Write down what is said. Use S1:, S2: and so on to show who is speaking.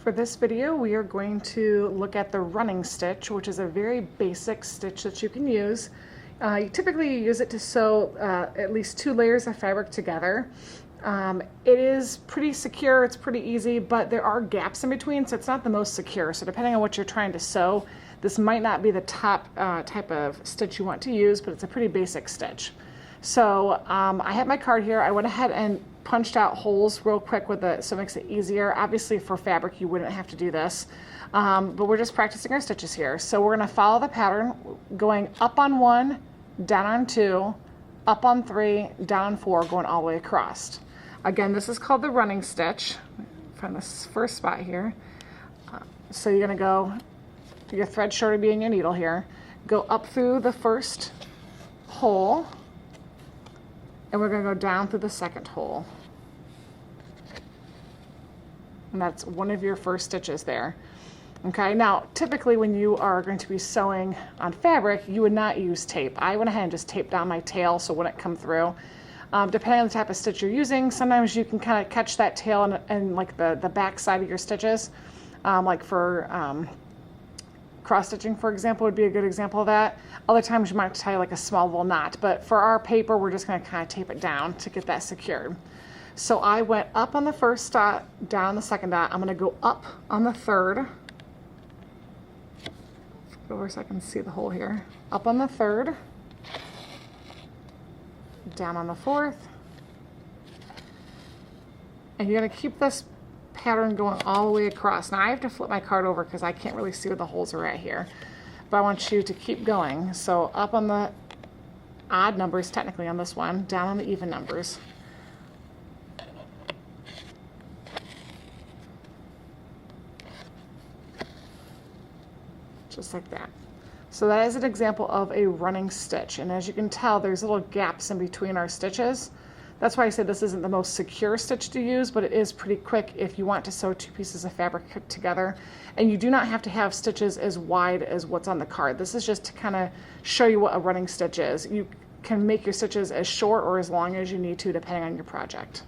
S1: For this video, we are going to look at the running stitch, which is a very basic stitch that you can use. You typically use it to sew at least 2 layers of fabric together. It is pretty secure, it's pretty easy, but there are gaps in between, so it's not the most secure. So depending on what you're trying to sew, this might not be the top type of stitch you want to use, but it's a pretty basic stitch. So I have my card here. I went ahead and punched out holes real quick with it so it makes it easier. Obviously for fabric you wouldn't have to do this, but we're just practicing our stitches here. So we're going to follow the pattern going up on 1, down on 2, up on 3, down on 4, going all the way across. Again, this is called the running stitch. Find this first spot here. So you're going to go, your thread sure to be in your needle here, go up through the first hole, and we're going to go down through the second hole. And that's one of your first stitches there. Okay, now typically when you are going to be sewing on fabric, you would not use tape. I went ahead and just taped down my tail so it wouldn't come through. Depending on the type of stitch you're using, sometimes you can kind of catch that tail and like the back side of your stitches. Like for cross stitching, for example, would be a good example of that. Other times you might tie like a small little knot, but for our paper, we're just going to kind of tape it down to get that secured. So I went up on the first dot, down on the second dot. I'm going to go up on the third. Go over so I can see the hole here. Up on the third, down on the fourth, and you're going to keep this pattern going all the way across. Now I have to flip my card over because I can't really see where the holes are at here, but I want you to keep going. So up on the odd numbers technically on this one, down on the even numbers. Just like that. So that is an example of a running stitch, and as you can tell there's little gaps in between our stitches. That's why I said this isn't the most secure stitch to use, but it is pretty quick if you want to sew 2 pieces of fabric together. And you do not have to have stitches as wide as what's on the card. This is just to kind of show you what a running stitch is. You can make your stitches as short or as long as you need to depending on your project.